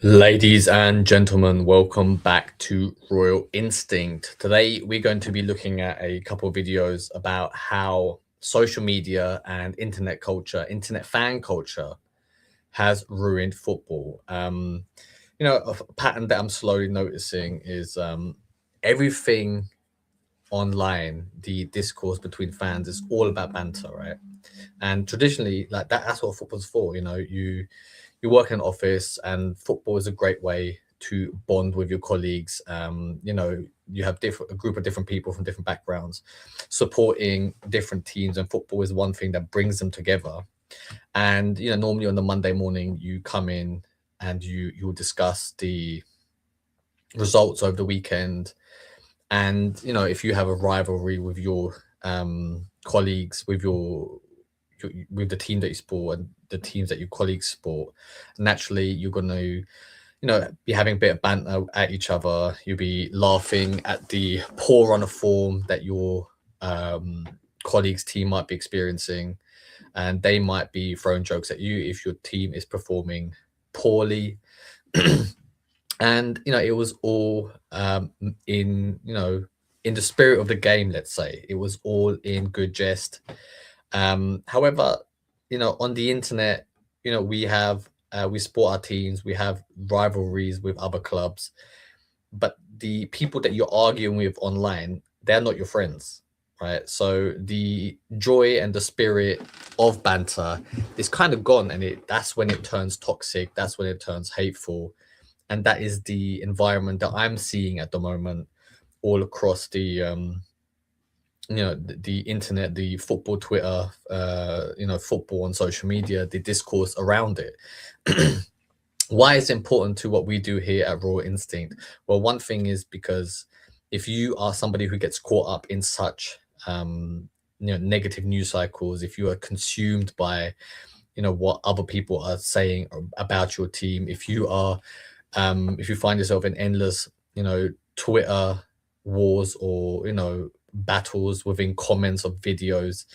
Ladies and gentlemen, welcome back to Royal Instinct. Today, we're going to be looking at a couple of videos about how social media and internet culture, internet fan culture, has ruined football. A pattern that I'm slowly noticing is everything online, the discourse between fans is all about banter, right? And traditionally, like that's what football's for. You work in an office, and football is a great way to bond with your colleagues. You have a group of different people from different backgrounds supporting different teams, and football is one thing that brings them together. And normally on the Monday morning, you come in and you'll discuss the results over the weekend. And if you have a rivalry with your colleagues, with the team that you support and the teams that your colleagues support, naturally you're going to be having a bit of banter at each other. You'll be laughing at the poor run of form that your colleagues team might be experiencing, and they might be throwing jokes at you if your team is performing poorly. And it was all in the spirit of the game. Let's say it was all in good jest. However, on the internet, we support our teams, we have rivalries with other clubs, but the people that you're arguing with online, they're not your friends, right? So the joy and the spirit of banter is kind of gone, and that's when it turns toxic, that's when it turns hateful. And that is the environment that I'm seeing at the moment all across the internet, the football Twitter, football on social media, the discourse around it. Why it's important to what we do here at Raw Instinct? Well, one thing is because if you are somebody who gets caught up in such negative news cycles, if you are consumed by what other people are saying about your team, if you find yourself in endless Twitter wars, or battles within comments of videos,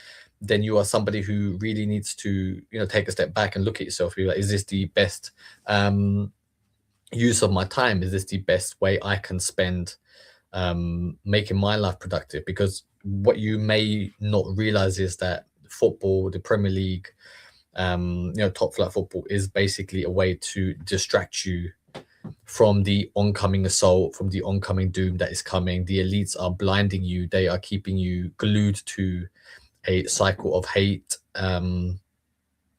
then you are somebody who really needs to take a step back and look at yourself. You're like, is this the best use of my time? Is this the best way I can spend making my life productive? Because what you may not realize is that football, the Premier League, top flight football, is basically a way to distract you from the oncoming assault, from the oncoming doom that is coming. The elites are blinding you. They are keeping you glued to a cycle of hate,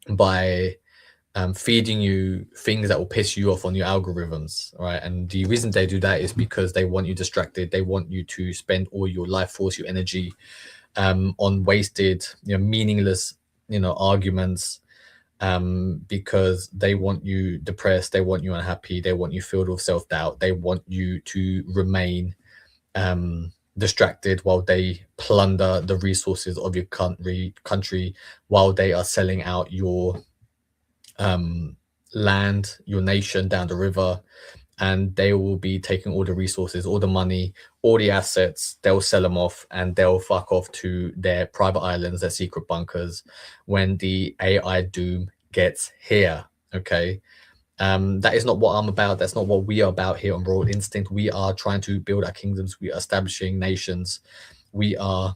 by feeding you things that will piss you off on your algorithms, right? And the reason they do that is because they want you distracted. They want you to spend all your life force, your energy, on wasted, meaningless, arguments, because they want you depressed, they want you unhappy, they want you filled with self-doubt, they want you to remain distracted while they plunder the resources of your country, while they are selling out your land, your nation down the river. And they will be taking all the resources, all the money, all the assets. They'll sell them off, and they'll fuck off to their private islands, their secret bunkers, when the AI doom gets here. Okay. That is not what I'm about. That's not what we are about here on Broad Instinct. We are trying to build our kingdoms. We are establishing nations. We are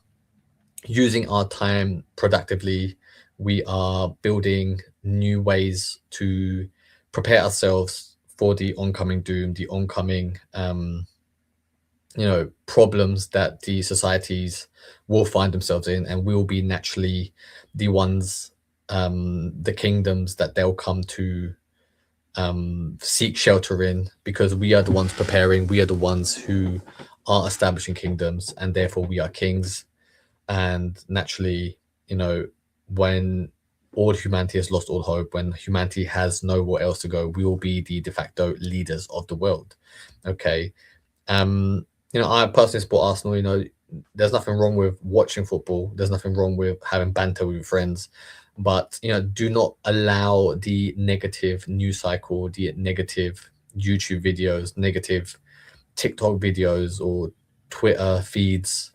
using our time productively. We are building new ways to prepare ourselves for the oncoming doom, the oncoming problems that the societies will find themselves in, and will be naturally the ones, the kingdoms that they'll come to seek shelter in, because we are the ones preparing, we are the ones who are establishing kingdoms, and therefore we are kings. And naturally, when all humanity has lost all hope, when humanity has nowhere else to go, we will be the de facto leaders of the world. Okay. I personally support Arsenal. There's nothing wrong with watching football, there's nothing wrong with having banter with your friends, but do not allow the negative news cycle, the negative YouTube videos, negative TikTok videos, or Twitter feeds,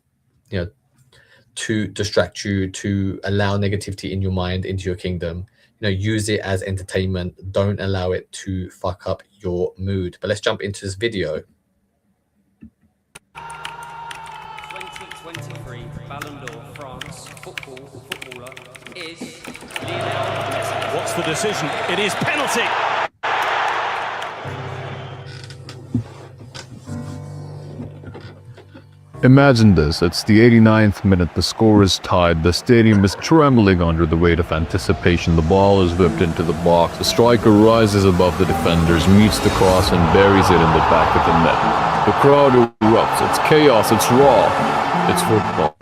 to distract you, to allow negativity in your mind, into your kingdom. use it as entertainment. Don't allow it to fuck up your mood. But let's jump into this video. 2023 Ballon d'Or France footballer is Lionel Messi. What's the decision? It is penalty. Imagine this, it's the 89th minute, the score is tied, the stadium is trembling under the weight of anticipation, the ball is whipped into the box, the striker rises above the defenders, meets the cross and buries it in the back of the net. The crowd erupts, it's chaos, it's raw, it's football.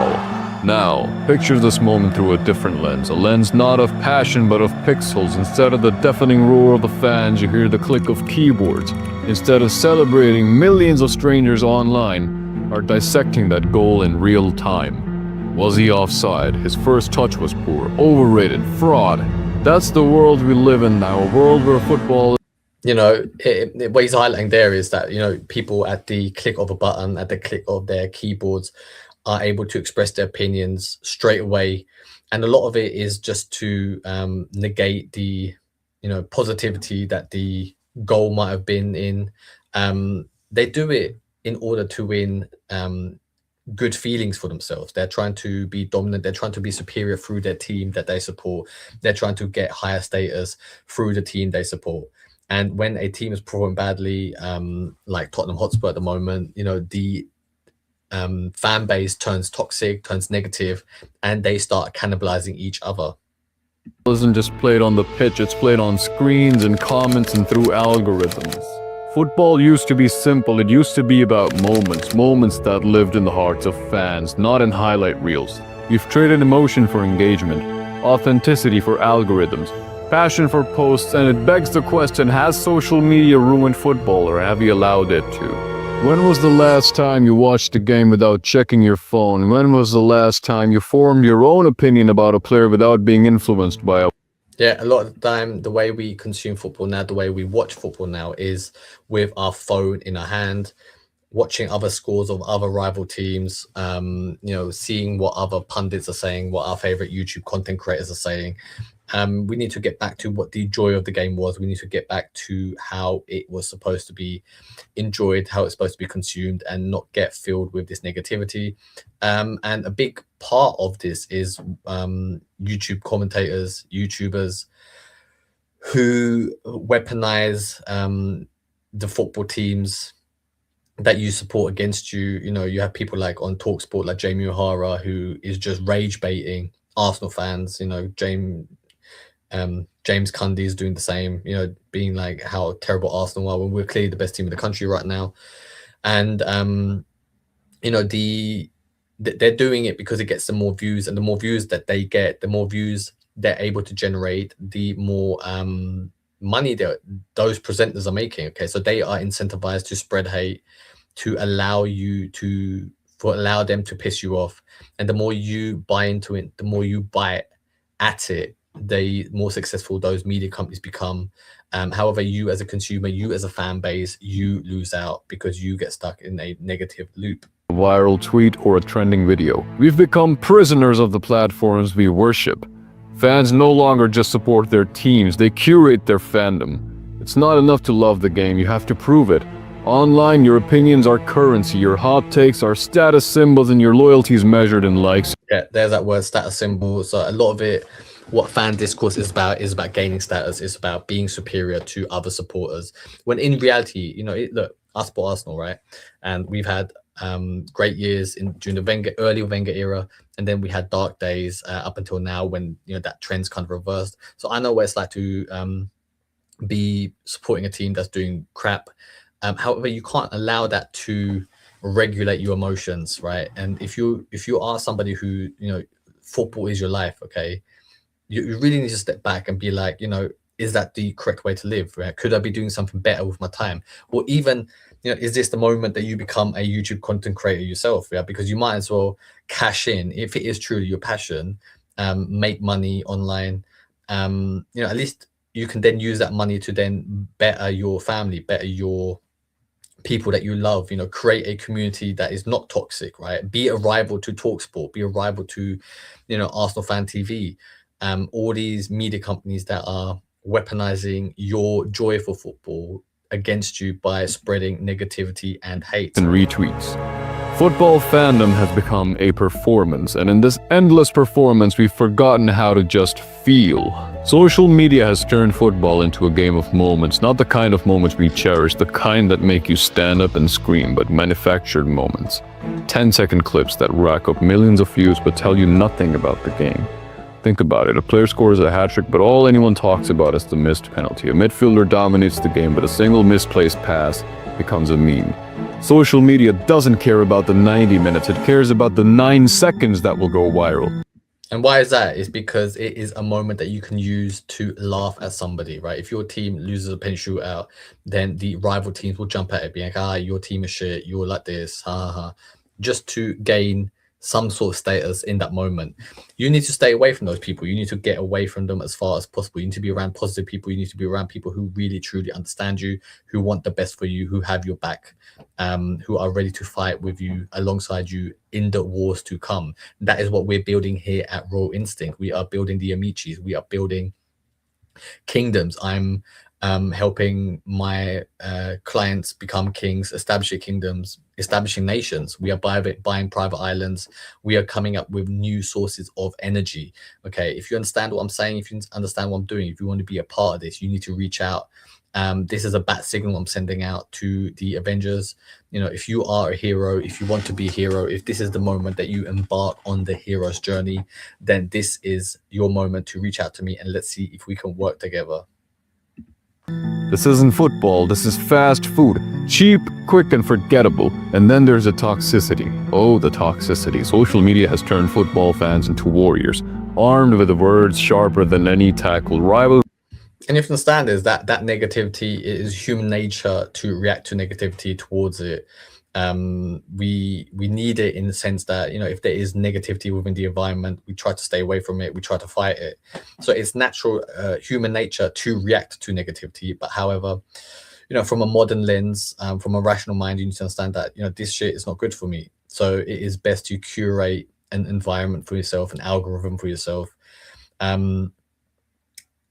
Now, picture this moment through a different lens, a lens not of passion but of pixels. Instead of the deafening roar of the fans, you hear the click of keyboards. Instead of celebrating, millions of strangers online are dissecting that goal in real time. Was he offside? His first touch was poor, overrated, fraud. That's the world we live in now, a world where football... What he's highlighting there is that, people at the click of a button, at the click of their keyboards, are able to express their opinions straight away. And a lot of it is just to negate the, positivity that the goal might have been in. They do it in order to win good feelings for themselves. They're trying to be dominant. They're trying to be superior through their team that they support. They're trying to get higher status through the team they support. And when a team is performing badly, like Tottenham Hotspur at the moment, the fan base turns toxic, turns negative, and they start cannibalizing each other. It isn't just played on the pitch, it's played on screens and comments and through algorithms. Football used to be simple, it used to be about moments that lived in the hearts of fans, not in highlight reels. We've traded emotion for engagement, authenticity for algorithms, passion for posts, and it begs the question, has social media ruined football or have you allowed it to? When was the last time you watched a game without checking your phone? When was the last time you formed your own opinion about a player without being influenced by a... Yeah, a lot of the time, the way we consume football now, the way we watch football now is with our phone in our hand, watching other scores of other rival teams, seeing what other pundits are saying, what our favorite YouTube content creators are saying. We need to get back to what the joy of the game was. We need to get back to how it was supposed to be enjoyed, how it's supposed to be consumed, and not get filled with this negativity. And a big part of this is YouTube commentators, YouTubers who weaponize the football teams that you support against you. You have people like on TalkSport, like Jamie O'Hara, who is just rage baiting Arsenal fans. James Cundy is doing the same, being like how terrible Arsenal are when we're clearly the best team in the country right now. And they're doing it because it gets them more views, and the more views that they get, the more views they're able to generate, the more money that those presenters are making. Okay, so they are incentivized to spread hate, to allow them to piss you off, and the more you buy into it, the more you buy at it, the more successful those media companies become. However, you as a consumer, you as a fan base, you lose out because you get stuck in a negative loop. A viral tweet or a trending video. We've become prisoners of the platforms we worship. Fans no longer just support their teams, they curate their fandom. It's not enough to love the game, you have to prove it. Online, your opinions are currency, your hot takes are status symbols, and your loyalty is measured in likes. Yeah, there's that word, status symbol. So a lot of it, what fan discourse is about gaining status. It's about being superior to other supporters. When in reality, look, I support Arsenal, right? And we've had great years during the early Wenger era, and then we had dark days up until now when that trend's kind of reversed. So I know what it's like to be supporting a team that's doing crap. However, you can't allow that to regulate your emotions, right? And if you are somebody who football is your life, okay, you really need to step back and be like, is that the correct way to live? Right? Could I be doing something better with my time? Or even, is this the moment that you become a YouTube content creator yourself? Yeah, because you might as well cash in, if it is truly your passion, make money online. At least you can then use that money to then better your family, better your people that you love, create a community that is not toxic, right? Be a rival to TalkSport, be a rival to, Arsenal Fan TV. all these media companies that are weaponizing your joy for football against you by spreading negativity and hate. And retweets. Football fandom has become a performance, and in this endless performance, we've forgotten how to just feel. Social media has turned football into a game of moments, not the kind of moments we cherish, the kind that make you stand up and scream, but manufactured moments. 10-second clips that rack up millions of views but tell you nothing about the game. Think about it, a player scores a hat-trick, but all anyone talks about is the missed penalty. A midfielder dominates the game, but a single misplaced pass becomes a meme. Social media doesn't care about the 90 minutes, it cares about the 9 seconds that will go viral. And why is that? It's because it is a moment that you can use to laugh at somebody, right? If your team loses a penalty shootout, then the rival teams will jump at it, being like, your team is shit, you're like this, ha ha, just to gain some sort of status in that moment. You need to stay away from those people. You need to get away from them as far as possible. You need to be around positive people. You need to be around people who really truly understand you, who want the best for you, who have your back, who are ready to fight with you, alongside you in the wars to come. That is what we're building here at Royal Instinct. We are building the Amicis. We are building kingdoms. I'm helping my clients become kings, establishing kingdoms, establishing nations. We are buying private islands. We are coming up with new sources of energy. Okay, if you understand what I'm saying, if you understand what I'm doing, if you want to be a part of this, you need to reach out. This is a bat signal I'm sending out to the Avengers. You know, if you are a hero, if you want to be a hero, if this is the moment that you embark on the hero's journey, then this is your moment to reach out to me, and let's see if we can work together. This isn't football, this is fast food. Cheap, quick, and forgettable. And then there's the toxicity. Oh, the toxicity. Social media has turned football fans into warriors, armed with words sharper than any tackle. Rival. And you have to understand is that negativity is human nature to react to negativity towards it. We need it in the sense that, you know, if there is negativity within the environment, we try to stay away from it, we try to fight it. So it's natural human nature to react to negativity. But however, you know, from a modern lens, from a rational mind, you need to understand that, you know, this shit is not good for me. So it is best to curate an environment for yourself, an algorithm for yourself, you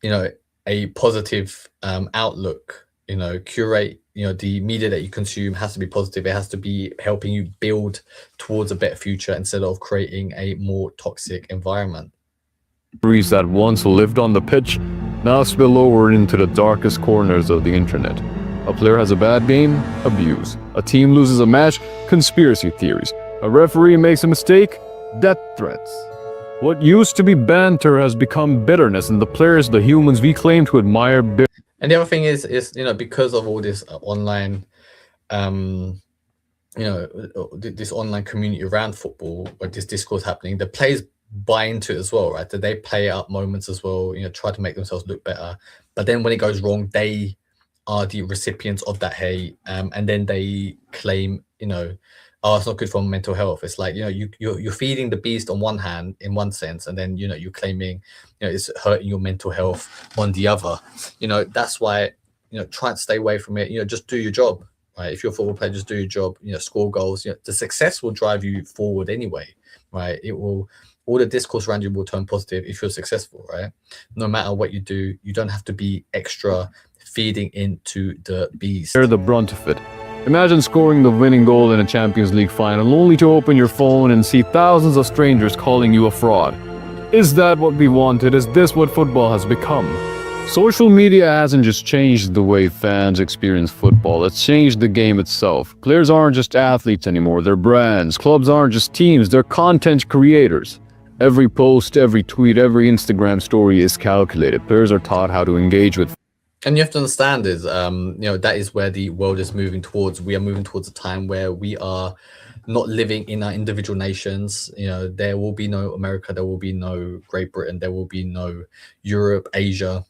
know, a positive outlook, you know, curate, you know, the media that you consume has to be positive. It has to be helping you build towards a better future instead of creating a more toxic environment. That once lived on the pitch now spill over into the darkest corners of the internet. A player has a bad game, abuse. A team loses a match, conspiracy theories. A referee makes a mistake, death threats. What used to be banter has become bitterness, and the players, the humans we claim to admire. And the other thing is, you know, because of all this online, you know, this online community around football, or this discourse happening, the players buy into it as well, right? That they play up moments as well, you know, try to make themselves look better. But then when it goes wrong, they are the recipients of that hate, and then they claim, you know, oh, it's not good for mental health. It's like, you know, you're feeding the beast on one hand in one sense, and then, you know, you're claiming, you know, it's hurting your mental health on the other. You know, that's why, you know, try and stay away from it. You know, just do your job, right? If you're a football player, just do your job. You know, score goals. You know, the success will drive you forward anyway, right? It will. All the discourse around you will turn positive if you're successful, right? No matter what you do, you don't have to be extra feeding into the beast. Bear the brunt of it. Imagine scoring the winning goal in a Champions League final only to open your phone and see thousands of strangers calling you a fraud. Is that what we wanted? Is this what football has become? Social media hasn't just changed the way fans experience football, it's changed the game itself. Players aren't just athletes anymore, they're brands. Clubs aren't just teams, they're content creators. Every post, every tweet, every Instagram story is calculated. Players are taught how to engage with. And you have to understand is, you know, that is where the world is moving towards. We are moving towards a time where we are not living in our individual nations. You know, there will be no America, there will be no Great Britain, there will be no Europe, Asia,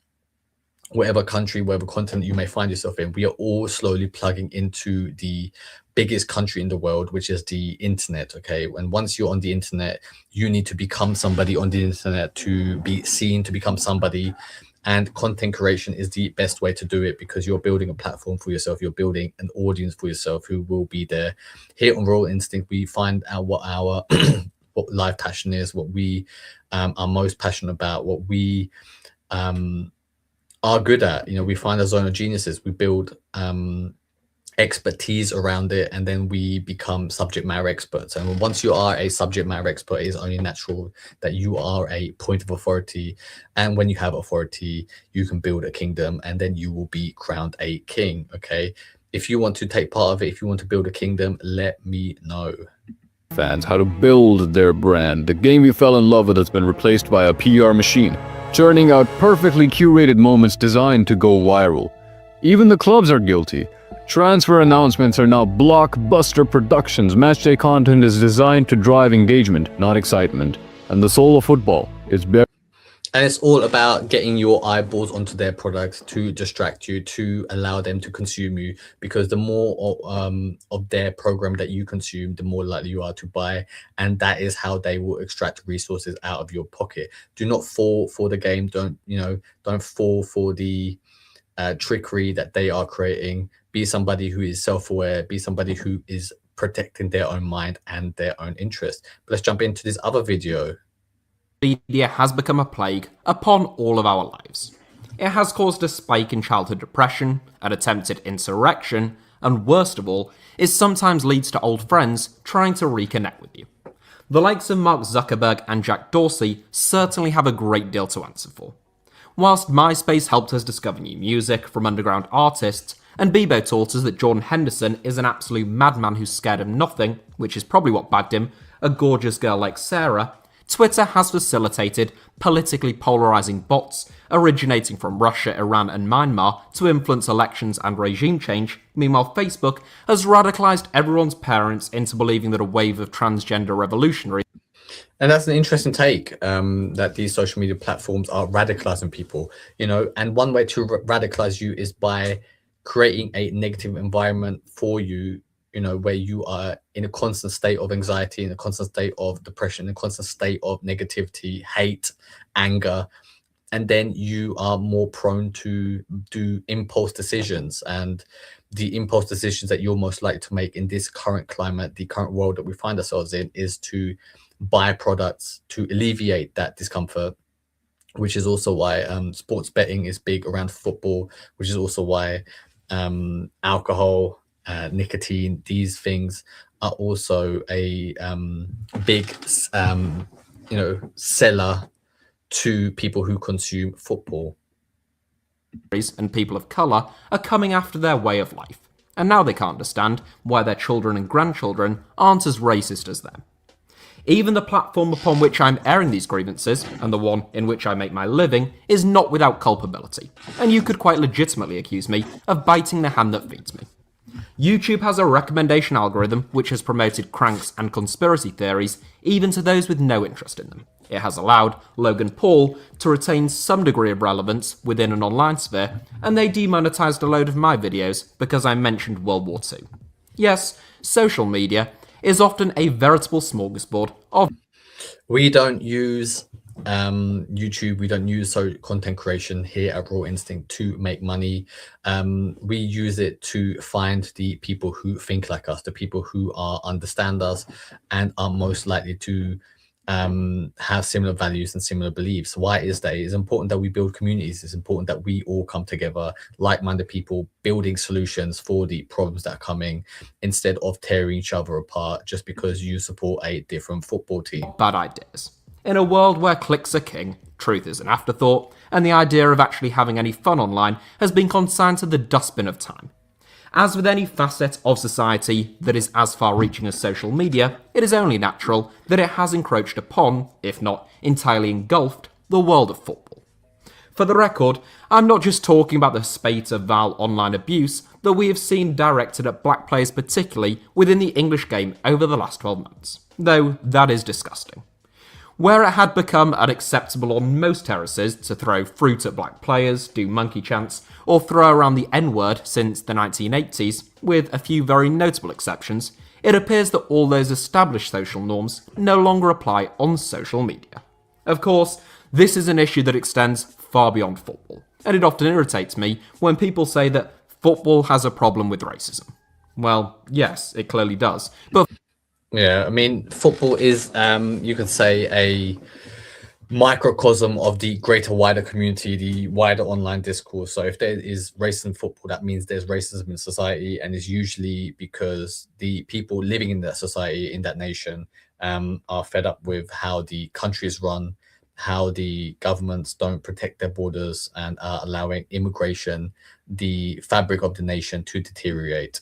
whatever country, whatever continent you may find yourself in. We are all slowly plugging into the biggest country in the world, which is the internet. Okay, and once you're on the internet, you need to become somebody on the internet to be seen, to become somebody. And content creation is the best way to do it, because you're building a platform for yourself. You're building an audience for yourself who will be there. Here on Royal Instinct, we find out what our what live passion is, what we are most passionate about, what we are good at. You know, we find our zone of geniuses, we build expertise around it, and then we become subject matter experts. And once you are a subject matter expert, it is only natural that you are a point of authority. And when you have authority, you can build a kingdom, and then you will be crowned a king. Okay, if you want to take part of it, if you want to build a kingdom, let me know. Fans how to build their brand. The game you fell in love with has been replaced by a PR machine, churning out perfectly curated moments designed to go viral. Even the clubs are guilty. Transfer announcements are now blockbuster productions. Matchday content is designed to drive engagement, not excitement. And the soul of football is buried. And it's all about getting your eyeballs onto their products to distract you, to allow them to consume you, because the more of their program that you consume, the more likely you are to buy. And that is how they will extract resources out of your pocket. Do not fall for the game. Don't fall for the trickery that they are creating. Be somebody who is self-aware, be somebody who is protecting their own mind and their own interest. But let's jump into this other video. Media has become a plague upon all of our lives. It has caused a spike in childhood depression, an attempted insurrection, and worst of all, it sometimes leads to old friends trying to reconnect with you. The likes of Mark Zuckerberg and Jack Dorsey certainly have a great deal to answer for. Whilst MySpace helped us discover new music from underground artists, and Bebo taught us that Jordan Henderson is an absolute madman who's scared of nothing, which is probably what bagged him a gorgeous girl like Sarah, Twitter has facilitated politically polarizing bots originating from Russia, Iran, and Myanmar to influence elections and regime change. Meanwhile, Facebook has radicalized everyone's parents into believing that a wave of transgender revolutionaries. And that's an interesting take, that these social media platforms are radicalizing people, you know, and one way to radicalize you is by creating a negative environment for you, you know, where you are in a constant state of anxiety, in a constant state of depression, in a constant state of negativity, hate, anger. And then you are more prone to do impulse decisions. And the impulse decisions that you're most likely to make in this current climate, the current world that we find ourselves in, is to buy products to alleviate that discomfort, which is also why sports betting is big around football, which is also why alcohol, nicotine, these things are also a big seller to people who consume football. And people of colour are coming after their way of life, and now they can't understand why their children and grandchildren aren't as racist as them. Even the platform upon which I'm airing these grievances, and the one in which I make my living, is not without culpability, and you could quite legitimately accuse me of biting the hand that feeds me. YouTube has a recommendation algorithm which has promoted cranks and conspiracy theories even to those with no interest in them. It has allowed Logan Paul to retain some degree of relevance within an online sphere, and they demonetized a load of my videos because I mentioned World War II. Yes, social media is often a veritable smorgasbord of... We don't use YouTube, we don't use content creation here at Raw Instinct to make money. We use it to find the people who think like us, the people who understand us and are most likely to have similar values and similar beliefs. Why is that? It's important that we build communities. It's important that we all come together, like-minded people, building solutions for the problems that are coming, instead of tearing each other apart just because you support a different football team. Bad ideas. In a world where clicks are king, truth is an afterthought, and the idea of actually having any fun online has been consigned to the dustbin of time. As with any facet of society that is as far-reaching as social media, it is only natural that it has encroached upon, if not entirely engulfed, the world of football. For the record, I'm not just talking about the spate of vile online abuse that we have seen directed at black players particularly within the English game over the last 12 months, though that is disgusting. Where it had become unacceptable on most terraces to throw fruit at black players, do monkey chants, or throw around the N-word since the 1980s, with a few very notable exceptions, it appears that all those established social norms no longer apply on social media. Of course, this is an issue that extends far beyond football, and it often irritates me when people say that football has a problem with racism. Well, yes, it clearly does, but Yeah, I mean, football is, you could say, a microcosm of the greater wider community, the wider online discourse. So if there is racism in football, that means there's racism in society, and it's usually because the people living in that society, in that nation, are fed up with how the country is run, how the governments don't protect their borders and are allowing immigration, the fabric of the nation, to deteriorate.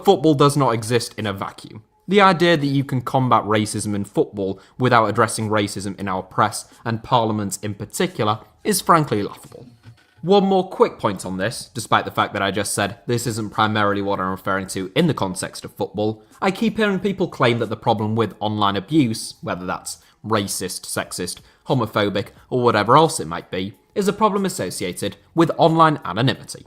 Football does not exist in a vacuum. The idea that you can combat racism in football without addressing racism in our press and parliaments in particular is frankly laughable. One more quick point on this, despite the fact that I just said this isn't primarily what I'm referring to in the context of football, I keep hearing people claim that the problem with online abuse, whether that's racist, sexist, homophobic, or whatever else it might be, is a problem associated with online anonymity.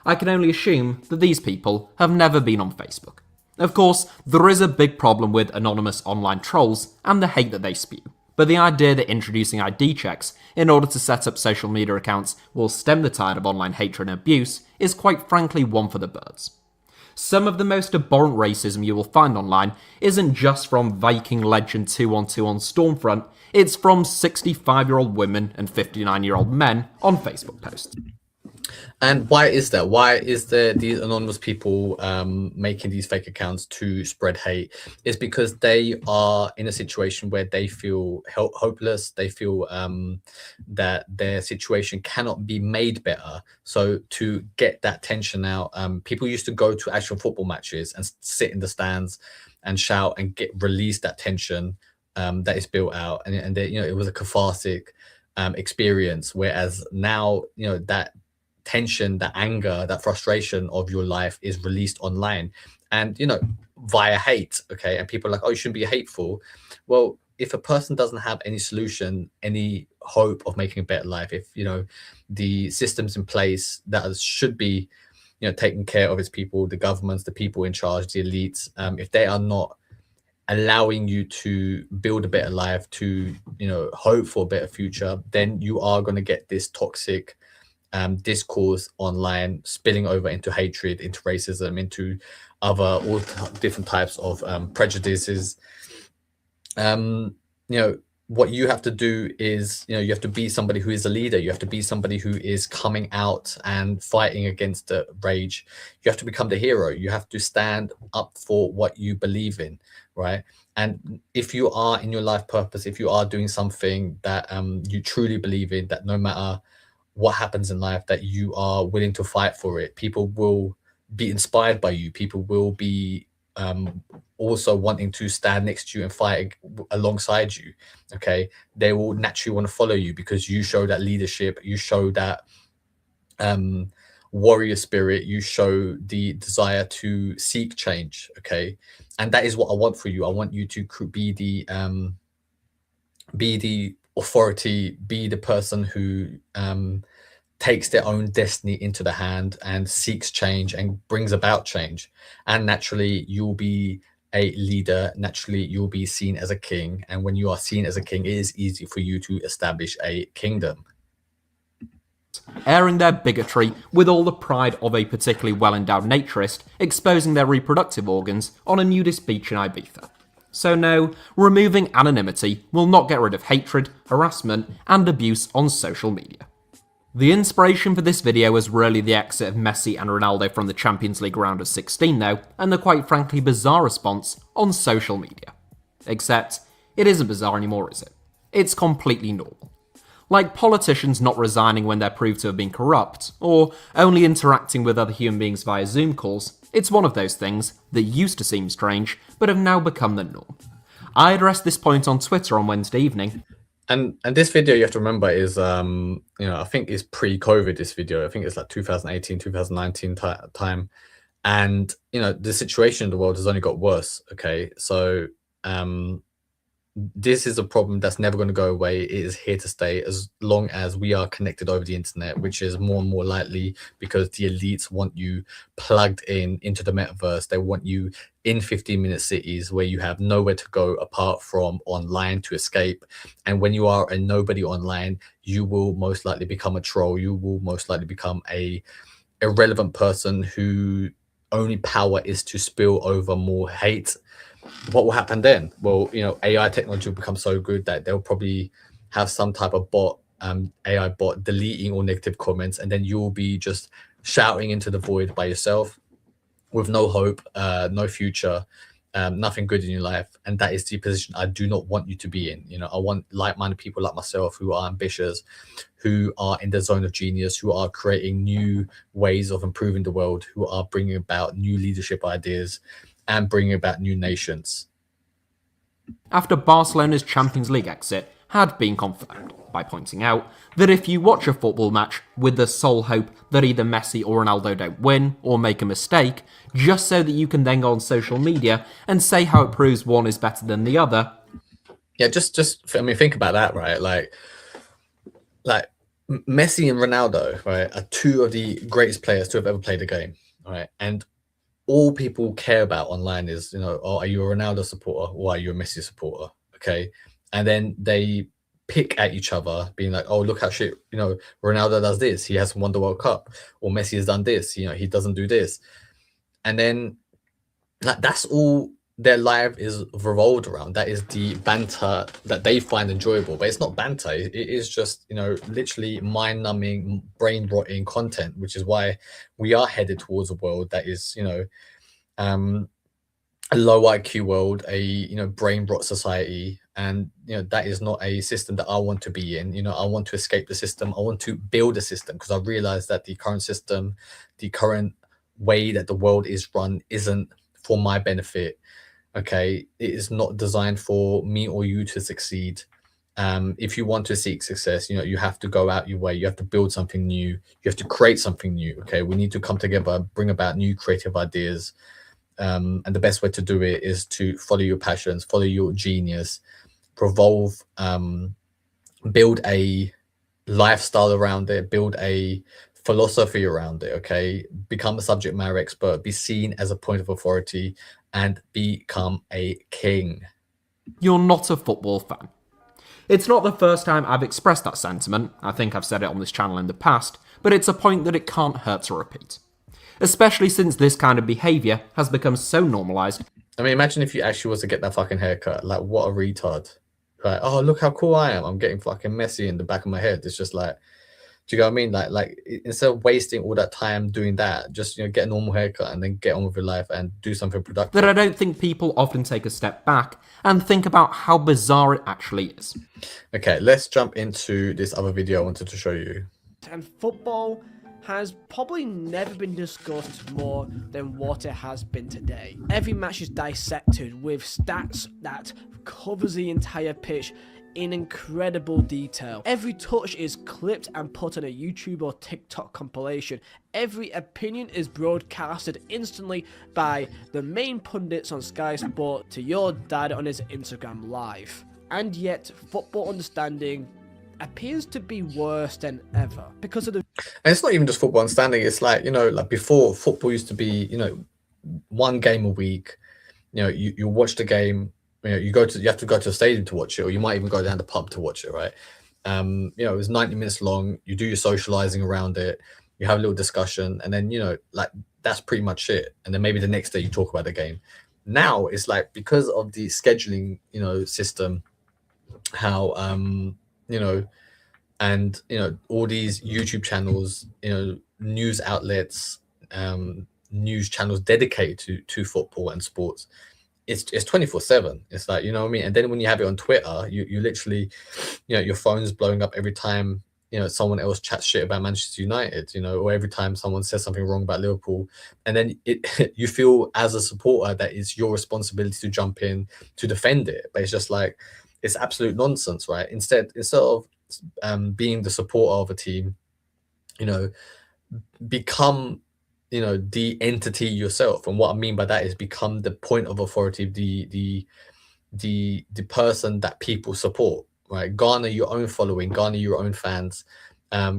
I can only assume that these people have never been on Facebook. Of course, there is a big problem with anonymous online trolls and the hate that they spew, but the idea that introducing ID checks in order to set up social media accounts will stem the tide of online hatred and abuse is quite frankly one for the birds. Some of the most abhorrent racism you will find online isn't just from Viking legend 212 on Stormfront, it's from 65-year-old women and 59-year-old men on Facebook posts. And why is that? Why is there these anonymous people making these fake accounts to spread hate? It's because they are in a situation where they feel hopeless. They feel that their situation cannot be made better. So to get that tension out, people used to go to actual football matches and sit in the stands and shout and get release that tension that is built out. And they, it was a cathartic experience. Whereas now, that tension, that anger, that frustration of your life is released online and via hate. Okay, and people are like, oh, you shouldn't be hateful. Well, if a person doesn't have any solution, any hope of making a better life, if the systems in place that should be taking care of its people, the governments, the people in charge, the elites, if they are not allowing you to build a better life, to hope for a better future, then you are going to get this toxic discourse online spilling over into hatred, into racism, into all different types of prejudices. What you have to do is you have to be somebody who is a leader. You have to be somebody who is coming out and fighting against the rage. You have to become the hero. You have to stand up for what you believe in, right? And if you are in your life purpose, if you are doing something that you truly believe in, that no matter what happens in life, that you are willing to fight for it, people will be inspired by you. People will be also wanting to stand next to you and fight alongside you. Okay, they will naturally want to follow you because you show that leadership, you show that warrior spirit, you show the desire to seek change. Okay, and that is what I want for you. I want you to be the authority, be the person who takes their own destiny into the hand and seeks change and brings about change. And naturally, you'll be a leader. Naturally, you'll be seen as a king. And when you are seen as a king, it is easy for you to establish a kingdom. Airing their bigotry with all the pride of a particularly well-endowed naturist exposing their reproductive organs on a nudist beach in Ibiza. So no, removing anonymity will not get rid of hatred, harassment, and abuse on social media. The inspiration for this video was really the exit of Messi and Ronaldo from the Champions League round of 16 though, and the quite frankly bizarre response on social media. Except, it isn't bizarre anymore, is it? It's completely normal. Like politicians not resigning when they're proved to have been corrupt, or only interacting with other human beings via Zoom calls, it's one of those things that used to seem strange, but have now become the norm. I addressed this point on Twitter on Wednesday evening. And this video, you have to remember, is I think is pre-COVID. This video, I think it's like 2018, 2019 time, and the situation in the world has only got worse. Okay, so this is a problem that's never going to go away. It is here to stay as long as we are connected over the internet, which is more and more likely because the elites want you plugged into the metaverse. They want you in 15-minute cities where you have nowhere to go apart from online to escape. And when you are a nobody online, you will most likely become a troll. You will most likely become a irrelevant person who only power is to spill over more hate, what will happen then? Well, AI technology will become so good that they'll probably have some type of bot, AI bot, deleting all negative comments, and then you'll be just shouting into the void by yourself with no hope, no future, nothing good in your life. And that is the position I do not want you to be in. I want like-minded people like myself who are ambitious, who are in the zone of genius, who are creating new ways of improving the world, who are bringing about new leadership ideas and bringing about new nations. After Barcelona's Champions League exit had been confirmed by pointing out that if you watch a football match with the sole hope that either Messi or Ronaldo don't win or make a mistake, just so that you can then go on social media and say how it proves one is better than the other. Yeah, think about that, right? Like Messi and Ronaldo, right, are two of the greatest players to have ever played the game, right? And all people care about online is, are you a Ronaldo supporter or are you a Messi supporter? Okay. And then they pick at each other, being like, oh, look how shit, Ronaldo does this. He hasn't won the World Cup. Or Messi has done this. He doesn't do this. And then that's all their life is revolved around. That is the banter that they find enjoyable. But it's not banter. It is just, literally mind-numbing, brain-rotting content, which is why we are headed towards a world that is, a low IQ world, a brain rot society, and that is not a system that I want to be in. I want to escape the system. I want to build a system, because I realize that the current system, the current way that the world is run, isn't for my benefit. Okay, it is not designed for me or you to succeed. If you want to seek success, you have to go out your way. You have to build something new. You have to create something new. Okay, we need to come together, bring about new creative ideas. And the best way to do it is to follow your passions, follow your genius, build a lifestyle around it, build a philosophy around it. Okay, become a subject matter expert, be seen as a point of authority, and become a king. You're not a football fan. It's not the first time I've expressed that sentiment. I think I've said it on this channel in the past, but it's a point that it can't hurt to repeat. Especially since this kind of behaviour has become so normalised. I mean, imagine if you actually was to get that fucking haircut. Like, what a retard. Like, oh, look how cool I am. I'm getting fucking Messi in the back of my head. It's just like, do you know what I mean? Like instead of wasting all that time doing that, just, get a normal haircut and then get on with your life and do something productive. That I don't think people often take a step back and think about how bizarre it actually is. Okay, let's jump into this other video I wanted to show you. And football has probably never been discussed more than what it has been today. Every match is dissected with stats that covers the entire pitch in incredible detail. Every touch is clipped and put on a YouTube or TikTok compilation. Every opinion is broadcasted instantly by the main pundits on Sky Sport to your dad on his Instagram live. And yet, football understanding appears to be worse than ever because of the... And it's not even just football understanding. It's like, like before, football used to be, one game a week. You watch the game. You have to go to a stadium to watch it, or you might even go down the pub to watch it, right? It was 90 minutes long. You do your socializing around it. You have a little discussion, and then like that's pretty much it. And then maybe the next day you talk about the game. Now it's like, because of the scheduling, system, how and all these YouTube channels, news outlets, news channels dedicated to football and sports. It's 24/7. It's like, what I mean? And then when you have it on Twitter, you literally, your phone's blowing up every time, someone else chats shit about Manchester United, or every time someone says something wrong about Liverpool. And then you feel as a supporter that it's your responsibility to jump in to defend it. But it's just like, it's absolute nonsense, right? Instead of being the supporter of a team, become the entity yourself. And what I mean by that is become the point of authority, the person that people support, right? Garner your own following, garner your own fans,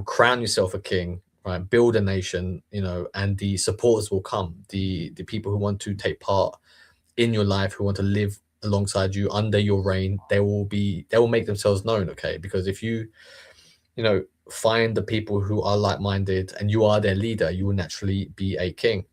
crown yourself a king, right? Build a nation, and the supporters will come. The people who want to take part in your life, who want to live alongside you under your reign, they will make themselves known. Okay, because if you find the people who are like-minded and you are their leader, you will naturally be a king.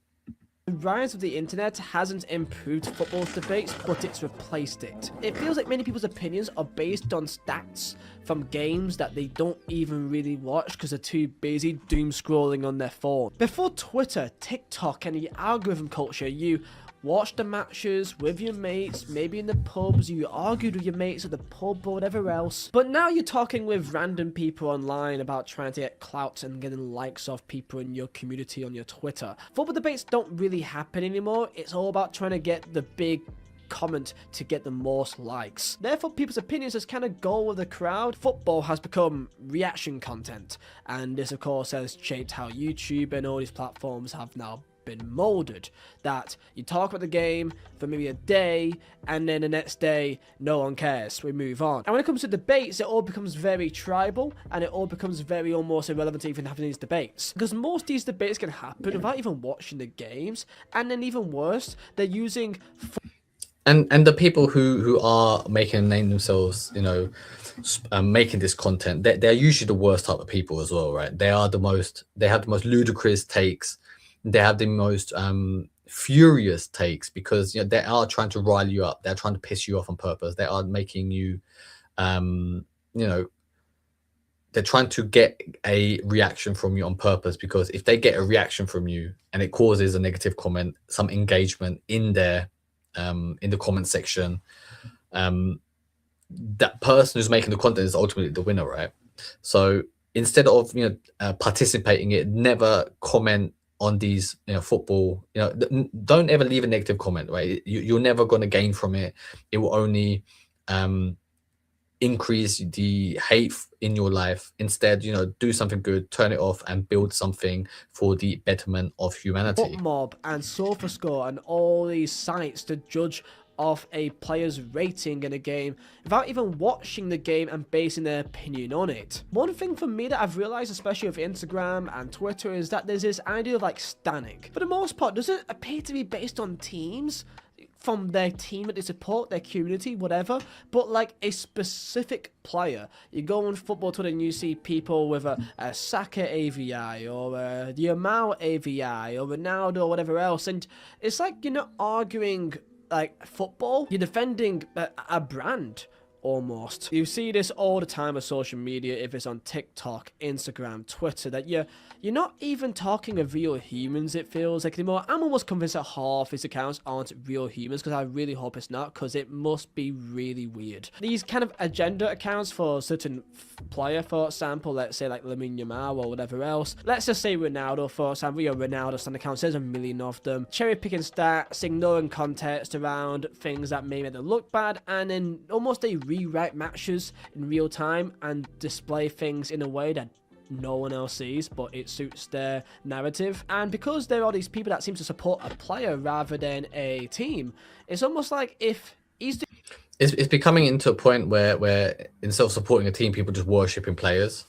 The rise of the internet hasn't improved football's debates, but it's replaced it. It feels like many people's opinions are based on stats from games that they don't even really watch because they're too busy doom scrolling on their phone. Before Twitter, TikTok, and the algorithm culture, you watch the matches with your mates, maybe in the pubs, you argued with your mates at the pub or whatever else. But now you're talking with random people online about trying to get clout and getting likes off people in your community on your Twitter. Football debates don't really happen anymore. It's all about trying to get the big comment to get the most likes. Therefore, people's opinions just kind of go with the crowd. Football has become reaction content, and this of course has shaped how YouTube and all these platforms have now been molded, that you talk about the game for maybe a day and then the next day no one cares, we move on. And when it comes to debates, it all becomes very tribal and it all becomes very almost irrelevant to even having these debates, because most of these debates can happen without even watching the games, and then even worse, they're using and the people who are making a name themselves, you know, making this content, they're usually the worst type of people as well, right? They have the most ludicrous takes. They have the most furious takes, because you know they are trying to rile you up. They're trying to piss you off on purpose. They are making you, you know, they're trying to get a reaction from you on purpose, because if they get a reaction from you and it causes a negative comment, some engagement in there, in the comment section, that person who's making the content is ultimately the winner, right? So instead of, you know, participating it, never comment on these, you know, football, you know, don't ever leave a negative comment, right? You're never going to gain from it. It will only increase the hate in your life. Instead, you know, do something good, turn it off, and build something for the betterment of humanity. Mob and SofaScore and all these sites to judge of a player's rating in a game without even watching the game and basing their opinion on it. One thing for me that I've realized, especially with Instagram and Twitter, is that there's this idea of like standing. For the most part, does it appear to be based on teams from their team that they support, their community, whatever, but like a specific player. You go on football Twitter and you see people with a Saka AVI or a Yamal AVI or Ronaldo or whatever else, and it's like you're not arguing like football, you're defending a brand almost. You see this all the time on social media, if it's on TikTok, Instagram, Twitter, that you're not even talking of real humans, it feels like anymore. I'm almost convinced that half his accounts aren't real humans, because I really hope it's not, because it must be really weird. These kind of agenda accounts for a certain player, for example, let's say like Lamine Yamal or whatever else. Let's just say Ronaldo, for example, your Ronaldo stand accounts, there's a million of them. Cherry picking stats, ignoring context around things that may make them look bad, and then almost they rewrite matches in real time and display things in a way that no one else sees, but it suits their narrative. And because there are these people that seem to support a player rather than a team, it's almost like if he's it's becoming into a point where instead of supporting a team, people just worshipping players,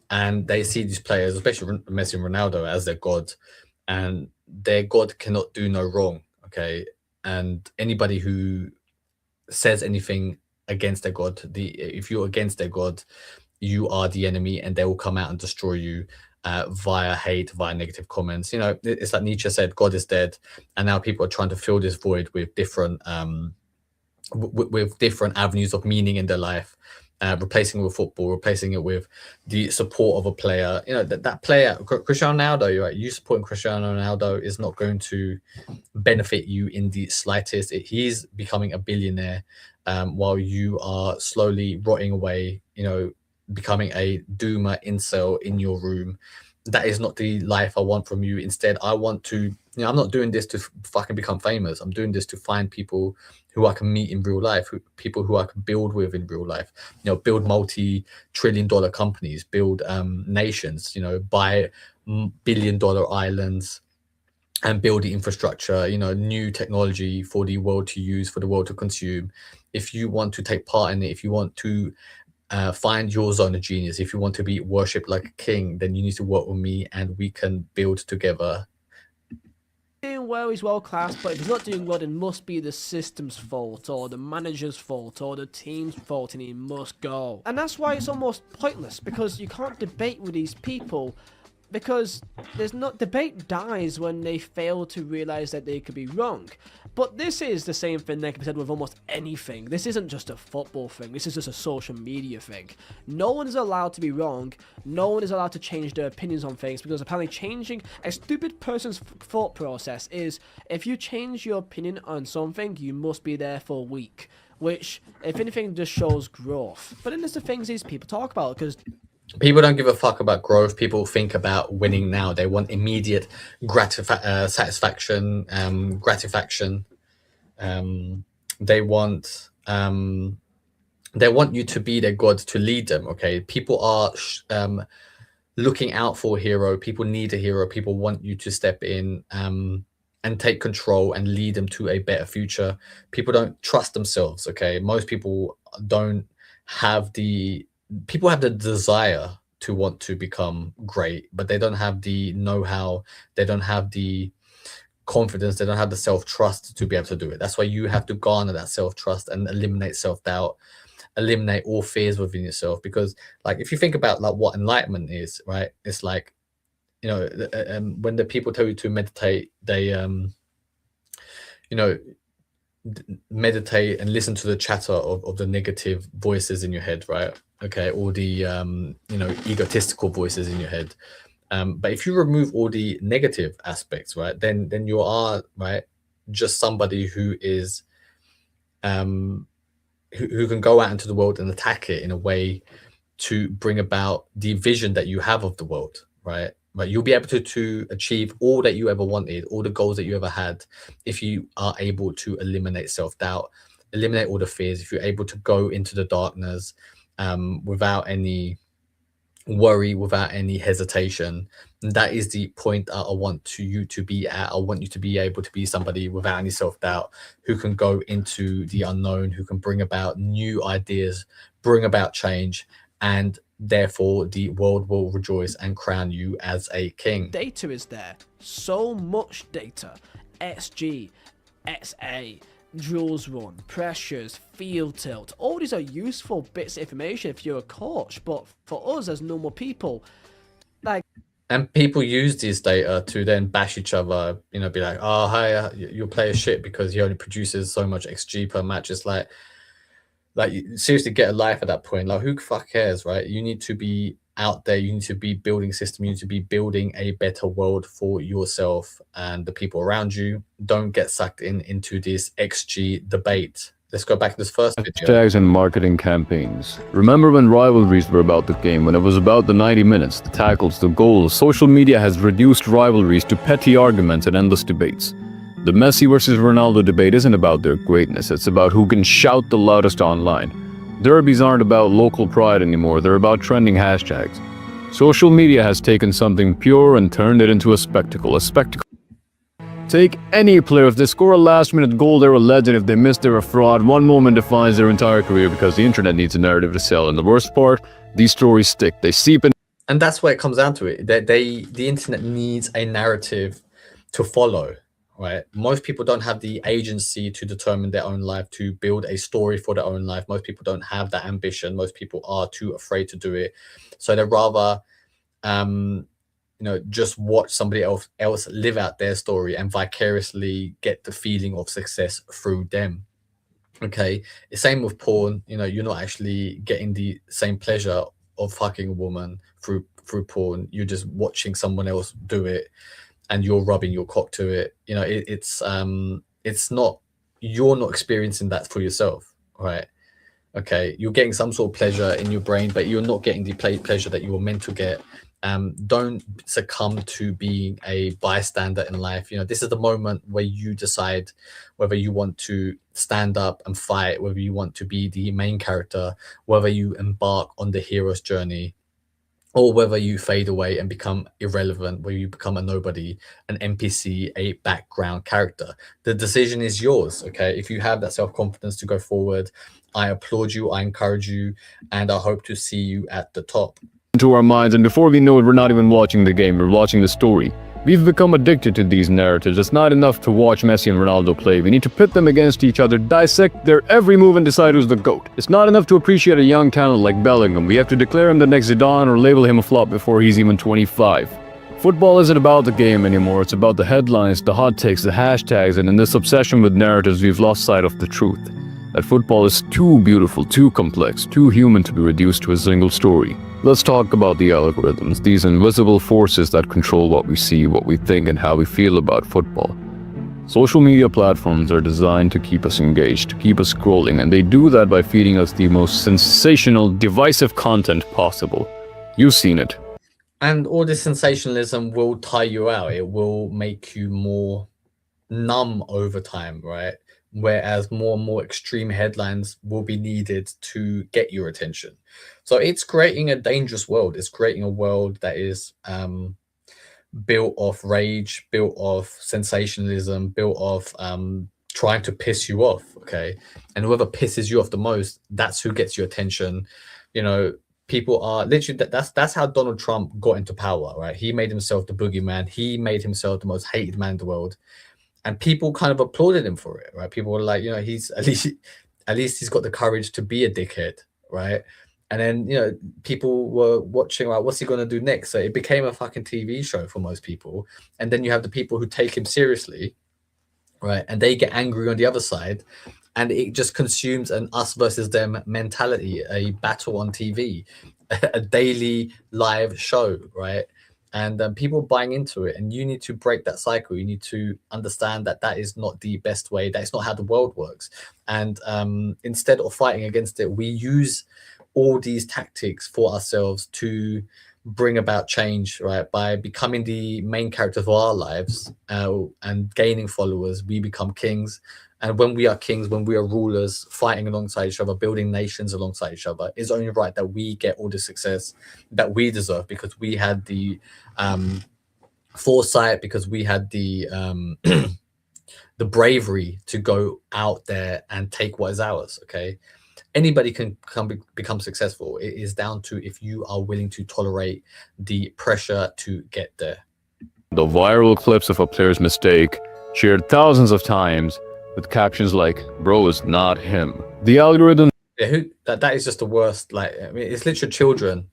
and they see these players, especially Messi and Ronaldo, as their god, and their god cannot do no wrong. Okay, and anybody who says anything against their god, if you're against their god, you are the enemy, and they will come out and destroy you via hate, via negative comments. You know, it's like Nietzsche said, God is dead, and now people are trying to fill this void with different with different avenues of meaning in their life, replacing it with football, replacing it with the support of a player. You know, that player, Cristiano Ronaldo, right? You supporting Cristiano Ronaldo is not going to benefit you in the slightest. He's becoming a billionaire, while you are slowly rotting away, you know, becoming a doomer incel in your room. That is not the life I want from you. Instead, I want to, you know, I'm not doing this to fucking become famous. I'm doing this to find people who I can meet in real life, people who I can build with in real life, you know, build multi-trillion-dollar companies, build nations, you know, buy billion-dollar islands, and build the infrastructure, you know, new technology for the world to use, for the world to consume. If you want to take part in it, if you want to find your zone of genius, if you want to be worshipped like a king, then you need to work with me, and we can build together. Doing well, he's world class, but if he's not doing well, it must be the system's fault, or the manager's fault, or the team's fault, and he must go. And that's why it's almost pointless, because you can't debate with these people because there's not debate dies when they fail to realize that they could be wrong. But this is the same thing that can be said with almost anything. This isn't just a football thing. This is just a social media thing. No one is allowed to be wrong. No one is allowed to change their opinions on things, because apparently changing a stupid person's thought process is, if you change your opinion on something, you must be there for a week. Which, if anything, just shows growth. But then there's the things these people talk about, because people don't give a fuck about growth. People think about winning now. They want immediate satisfaction, gratification. They want you to be their god, to lead them. Okay, people are looking out for a hero. People need a hero. People want you to step in and take control and lead them to a better future. People don't trust themselves. Okay, most people don't have the. People have the desire to want to become great, but they don't have the know-how. They don't have the confidence. They don't have the self-trust to be able to do it. That's why you have to garner that self-trust and eliminate self-doubt, eliminate all fears within yourself. Because, like, if you think about like what enlightenment is, right? It's like, you know, when the people tell you to meditate, they you know, meditate and listen to the chatter of the negative voices in your head, right? Okay, all the you know, egotistical voices in your head. But if you remove all the negative aspects, right, then you are, right, just somebody who is who can go out into the world and attack it in a way to bring about the vision that you have of the world, right? Right, you'll be able to achieve all that you ever wanted, all the goals that you ever had, if you are able to eliminate self-doubt, eliminate all the fears, if you're able to go into the darkness without any worry, without any hesitation. And that is the point I want you to be at. I want you to be able to be somebody without any self-doubt, who can go into the unknown, who can bring about new ideas, bring about change, and therefore the world will rejoice and crown you as a king. Data is there. So much data. XG, XA, drills run, pressures, field tilt. All these are useful bits of information if you're a coach, but for us as normal people, like... And people use these data to then bash each other, you know, be like, oh, hi, your player's shit because he only produces so much XG per match. It's like you seriously get a life at that point. Like, who the fuck cares, right? You need to be out there. You need to be building system. You need to be building a better world for yourself and the people around you. Don't get sucked into this XG debate. Let's go back to this first video. Hashtags and marketing campaigns. Remember when rivalries were about the game, when it was about the 90 minutes, the tackles, the goals? Social media has reduced rivalries to petty arguments and endless debates. The Messi versus Ronaldo debate isn't about their greatness, it's about who can shout the loudest online. Derbies aren't about local pride anymore, they're about trending hashtags. Social media has taken something pure and turned it into a spectacle. Take any player, if they score a last-minute goal, they're a legend. If they miss, they're a fraud. One moment defines their entire career because the internet needs a narrative to sell. And the worst part, these stories stick. They seep in. And that's where it comes down to it. The internet needs a narrative to follow. Right, most people don't have the agency to determine their own life, to build a story for their own life. Most people don't have that ambition. Most people are too afraid to do it, so they'd rather you know, just watch somebody else live out their story and vicariously get the feeling of success through them. Okay, the same with porn. You know, you're not actually getting the same pleasure of fucking a woman through porn. You're just watching someone else do it, and you're rubbing your cock to it. You know, it's not, you're not experiencing that for yourself, right? Okay, you're getting some sort of pleasure in your brain, but you're not getting the pleasure that you were meant to get. Don't succumb to being a bystander in life. You know, this is the moment where you decide whether you want to stand up and fight, whether you want to be the main character, whether you embark on the hero's journey, or whether you fade away and become irrelevant, where you become a nobody, an NPC, a background character. The decision is yours, okay? If you have that self-confidence to go forward, I applaud you, I encourage you, and I hope to see you at the top. To our minds, and before we know it, we're not even watching the game, we're watching the story. We've become addicted to these narratives. It's not enough to watch Messi and Ronaldo play. We need to pit them against each other, dissect their every move, and decide who's the GOAT. It's not enough to appreciate a young talent like Bellingham. We have to declare him the next Zidane or label him a flop before he's even 25. Football isn't about the game anymore, it's about the headlines, the hot takes, the hashtags, and in this obsession with narratives we've lost sight of the truth. That football is too beautiful, too complex, too human to be reduced to a single story. Let's talk about the algorithms, these invisible forces that control what we see, what we think, and how we feel about football. Social media platforms are designed to keep us engaged, to keep us scrolling, and they do that by feeding us the most sensational, divisive content possible. You've seen it. And all this sensationalism will tire you out. It will make you more numb over time, right? Whereas more and more extreme headlines will be needed to get your attention. So it's creating a dangerous world. It's creating a world that is built off rage, built off sensationalism, built off trying to piss you off, okay? And whoever pisses you off the most, that's who gets your attention. You know, people are literally that's how Donald Trump got into power, right? He made himself the boogeyman. He made himself the most hated man in the world, and people kind of applauded him for it, right? People were like, you know, he's at least he's got the courage to be a dickhead, right? And then, you know, people were watching, like, what's he going to do next? So it became a fucking TV show for most people. And then you have the people who take him seriously, right? And they get angry on the other side. And it just consumes an us versus them mentality, a battle on TV, a daily live show, right? And people buying into it. And you need to break that cycle. You need to understand that that is not the best way. That's not how the world works. And instead of fighting against it, we use all these tactics for ourselves to bring about change, right? By becoming the main character of our lives and gaining followers, we become kings. And when we are kings, when we are rulers, fighting alongside each other, building nations alongside each other, it's only right that we get all the success that we deserve, because we had the foresight, because we had the the bravery to go out there and take what is ours, okay? Anybody can become successful. It is down to if you are willing to tolerate the pressure to get there. The viral clips of a player's mistake, shared thousands of times, with captions like, "Bro, it's not him." The algorithm... Yeah, that is just the worst. Like, I mean, it's literally children,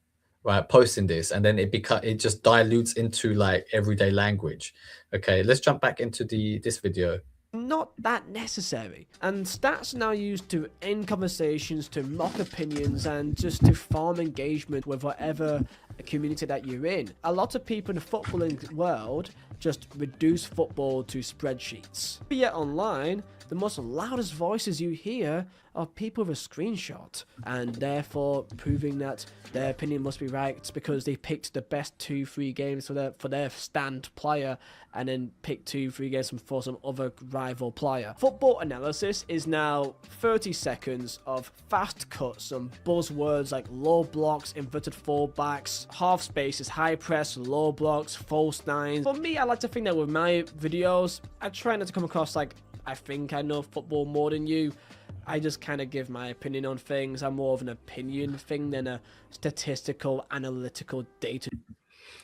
right, posting this, and then it just dilutes into like everyday language. Okay, let's jump back into this video. Not that necessary. And stats are now used to end conversations, to mock opinions, and just to farm engagement with whatever community that you're in. A lot of people in the footballing world just reduce football to spreadsheets. But yet online, the most loudest voices you hear are people with a screenshot, and therefore proving that their opinion must be right because they picked the best 2-3 games for their stand player, and then picked 2-3 games for some other rival player. Football analysis is now 30 seconds of fast cuts, some buzzwords like low blocks, inverted fullbacks, half spaces, high press, low blocks, false nines. For me, I like to think that with my videos, I try not to come across like I think I know football more than you. I just kind of give my opinion on things. I'm more of an opinion thing than a statistical, analytical data.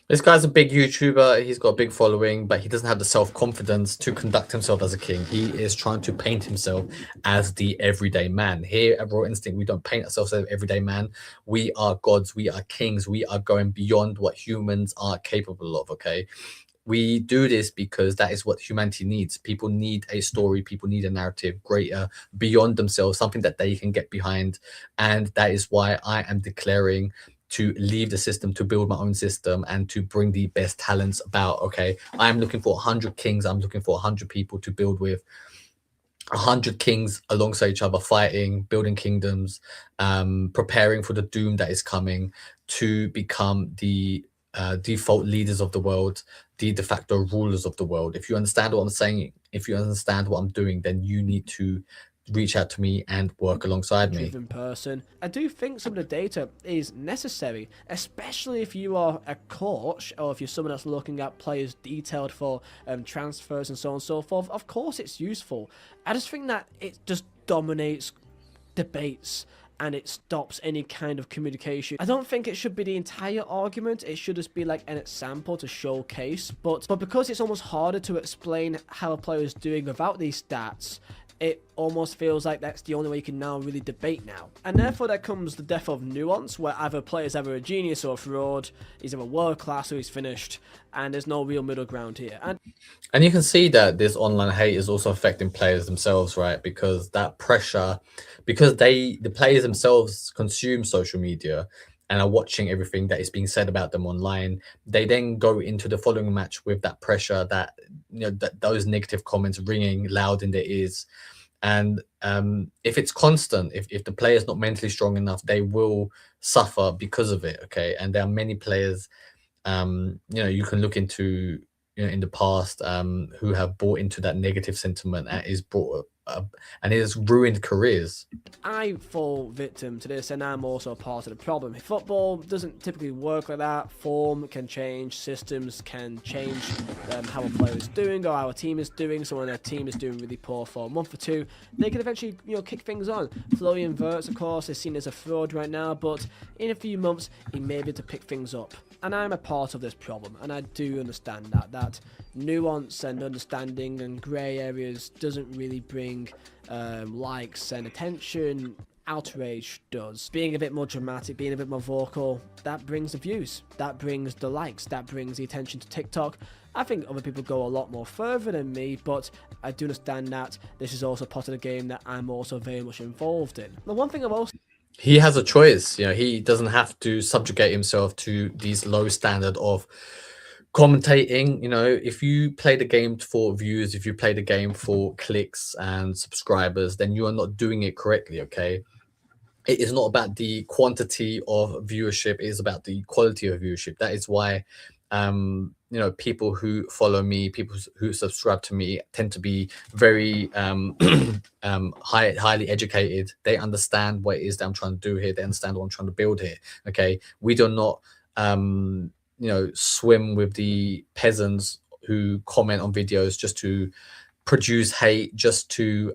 This guy's a big YouTuber. He's got a big following, but he doesn't have the self-confidence to conduct himself as a king. He is trying to paint himself as the everyday man. Here at Raw Instinct, we don't paint ourselves as everyday man. We are gods. We are kings. We are going beyond what humans are capable of, okay? We do this because that is what humanity needs. People need a story. People need a narrative greater, beyond themselves, something that they can get behind. And that is why I am declaring to leave the system, to build my own system, and to bring the best talents about, okay? I'm looking for 100 kings. I'm looking for 100 people to build with. 100 kings alongside each other, fighting, building kingdoms, preparing for the doom that is coming, to become the default leaders of the world, the de facto rulers of the world. If you understand what I'm saying, if you understand what I'm doing, then you need to reach out to me and work alongside me. Driven person. I do think some of the data is necessary, especially if you are a coach or if you're someone that's looking at players detailed for transfers and so on and so forth. Of course it's useful. I just think that it just dominates debates and it stops any kind of communication. I don't think it should be the entire argument. It should just be like an example to showcase. But because it's almost harder to explain how a player is doing without these stats, it almost feels like that's the only way you can now really debate now. And therefore there comes the death of nuance, where either a player is either a genius or a fraud, he's either world class or he's finished, and there's no real middle ground here. And you can see that this online hate is also affecting players themselves, right? Because that pressure, because the players themselves consume social media and are watching everything that is being said about them online, they then go into the following match with that pressure, that that those negative comments ringing loud in their ears. And if it's constant, if the player is not mentally strong enough, they will suffer because of it. Okay, and there are many players, you can look into, in the past, who have bought into that negative sentiment and is brought up, and it has ruined careers. I fall victim to this, and I'm also a part of the problem. Football doesn't typically work like that. Form can change, systems can change how a player is doing or how a team is doing. So when a team is doing really poor for a month or two, they can eventually kick things on. Florian Wirtz, of course, is seen as a fraud right now, but in a few months he may be able to pick things up. And I'm a part of this problem, and I do understand that nuance and understanding and grey areas doesn't really bring likes and attention. Outrage does. Being a bit more dramatic, being a bit more vocal, that brings the views, that brings the likes, that brings the attention to TikTok. I think other people go a lot more further than me, but I do understand that this is also part of the game that I'm also very much involved in. The one thing I've also He has a choice. He doesn't have to subjugate himself to these low standard of commentating. If you play the game for views, if you play the game for clicks and subscribers, then you are not doing it correctly. Okay, it is not about the quantity of viewership, it is about the quality of viewership. That is why people who follow me, people who subscribe to me, tend to be very highly educated. They understand what it is that I'm trying to do here. They understand what I'm trying to build here. Okay, we do not swim with the peasants who comment on videos just to produce hate, just to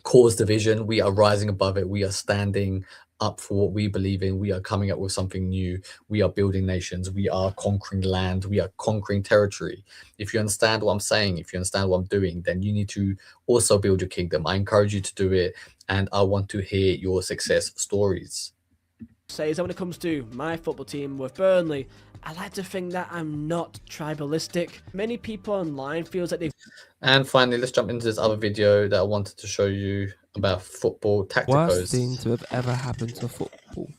cause division. We are rising above it. We are standing up for what we believe in. We are coming up with something new. We are building nations. We are conquering land. We are conquering territory. If you understand what I'm saying, if you understand what I'm doing, then you need to also build your kingdom. I encourage you to do it, and I want to hear your success stories. Say is that when it comes to my football team with Burnley, I like to think that I'm not tribalistic. Many people online feels like they've... And finally, let's jump into this other video that I wanted to show you about football tacticos. Worst thing to have ever happened to football.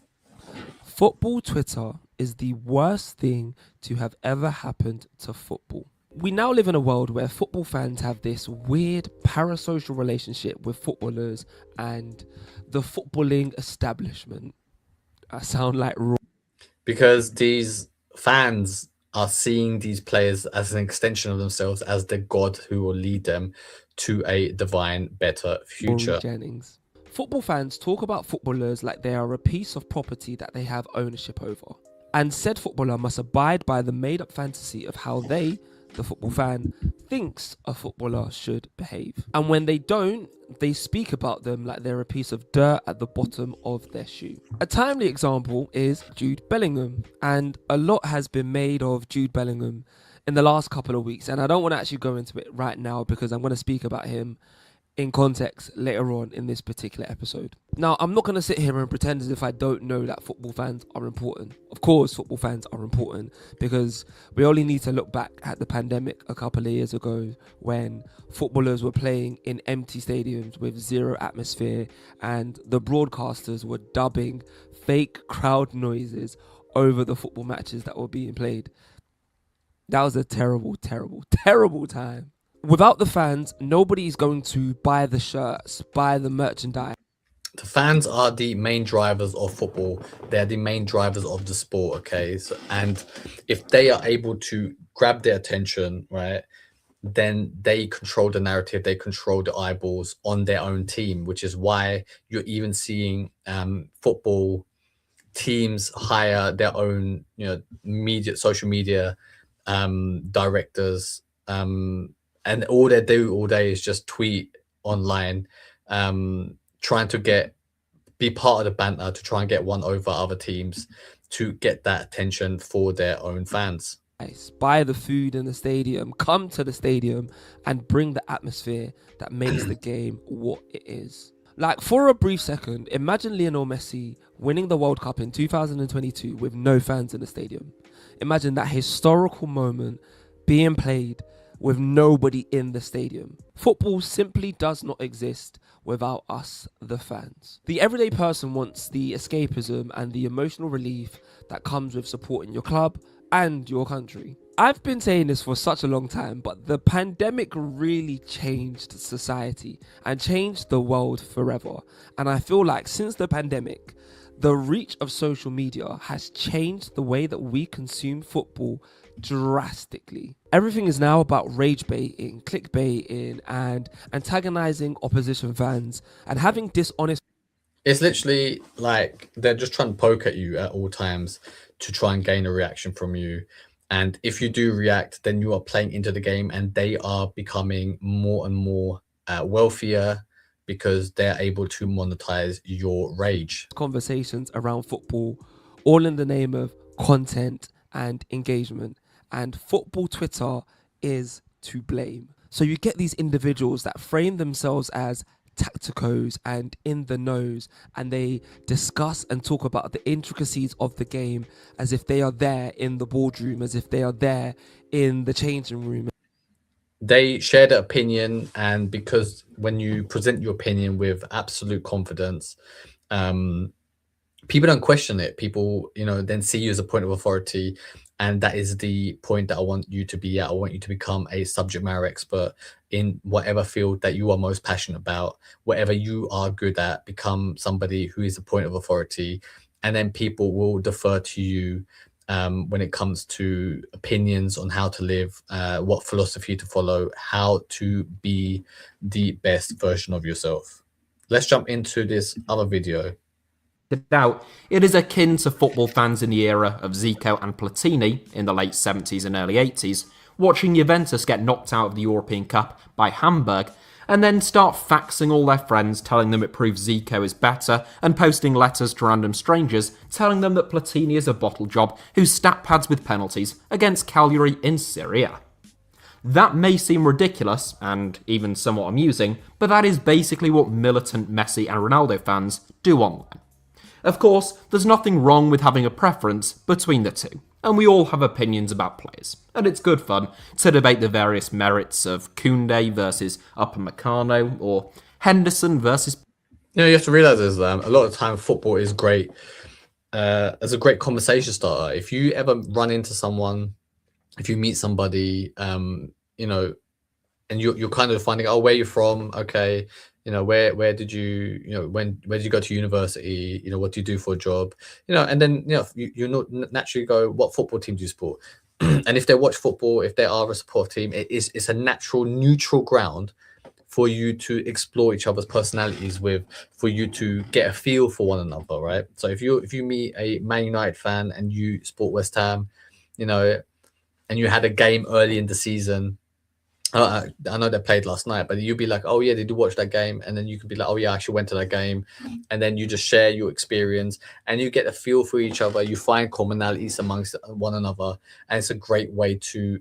Football Twitter is the worst thing to have ever happened to football. We now live in a world where football fans have this weird parasocial relationship with footballers and the footballing establishment. I sound like raw. Because these fans are seeing these players as an extension of themselves, as the god who will lead them to a divine, better future. Jennings. Football fans talk about footballers like they are a piece of property that they have ownership over. And said footballer must abide by the made-up fantasy of how they, the football fan, thinks a footballer should behave. And when they don't, they speak about them like they're a piece of dirt at the bottom of their shoe. A timely example is Jude Bellingham, and a lot has been made of Jude Bellingham in the last couple of weeks, and I don't want to actually go into it right now because I'm going to speak about him in context later on in this particular episode. Now, I'm not going to sit here and pretend as if I don't know that football fans are important. Of course, football fans are important because we only need to look back at the pandemic a couple of years ago when footballers were playing in empty stadiums with zero atmosphere and the broadcasters were dubbing fake crowd noises over the football matches that were being played. That was a terrible, terrible, terrible time. Without the fans, nobody's going to buy the shirts, buy the merchandise. The fans are the main drivers of football. They're the main drivers of the sport, okay? And if they are able to grab their attention, right, then they control the narrative, they control the eyeballs on their own team, which is why you're even seeing football teams hire their own, social media directors, and all they do all day is just tweet online, trying to be part of the banter, to try and get one over other teams, to get that attention for their own fans. buy the food in the stadium, come to the stadium, and bring the atmosphere that makes the game what it is. Like, for a brief second, imagine Lionel Messi winning the World Cup in 2022 with no fans in the stadium. Imagine that historical moment being played with nobody in the stadium. Football simply does not exist without us, the fans. The everyday person wants the escapism and the emotional relief that comes with supporting your club and your country. I've been saying this for such a long time, but the pandemic really changed society and changed the world forever. And I feel like since the pandemic, the reach of social media has changed the way that we consume football drastically. Everything is now about rage baiting, clickbaiting, and antagonizing opposition fans and having dishonest. It's literally like they're just trying to poke at you at all times to try and gain a reaction from you. And if you do react, then you are playing into the game, and they are becoming more and more wealthier because they're able to monetize your rage. Conversations around football, all in the name of content and engagement. And football Twitter is to blame. So you get these individuals that frame themselves as tacticos and in the knows, and they discuss and talk about the intricacies of the game as if they are there in the boardroom, as if they are there in the changing room. They share their opinion, and because when you present your opinion with absolute confidence, people don't question it. People, then see you as a point of authority. And that is the point that I want you to be at. I want you to become a subject matter expert in whatever field that you are most passionate about. Whatever you are good at, become somebody who is a point of authority. And then people will defer to you when it comes to opinions on how to live, what philosophy to follow, how to be the best version of yourself. Let's jump into this other video. Out, it is akin to football fans in the era of Zico and Platini in the late 70s and early 80s, watching Juventus get knocked out of the European Cup by Hamburg, and then start faxing all their friends telling them it proves Zico is better, and posting letters to random strangers telling them that Platini is a bottle job who stat pads with penalties against Cagliari in Serie A. That may seem ridiculous, and even somewhat amusing, but that is basically what militant Messi and Ronaldo fans do online. Of course, there's nothing wrong with having a preference between the two, and we all have opinions about players, and it's good fun to debate the various merits of Koundé versus Upamecano, or Henderson versus... You have to realize is a lot of time football is great as a great conversation starter. If you ever run into someone, if you meet somebody, and you're kind of finding, oh, where you're from, okay, where did you, where did you go to university, what do you do for a job, and then you naturally go, what football team do you support? And if they watch football, if they are a support team, it's a natural neutral ground for you to explore each other's personalities with, for you to get a feel for one another, right? So if you meet a Man United fan and you support West Ham, and you had a game early in the season, I know they played last night, but you'd be like, oh yeah, did you watch that game? And then you could be like, oh yeah, I actually went to that game. And then you just share your experience and you get a feel for each other. You find commonalities amongst one another. And it's a great way to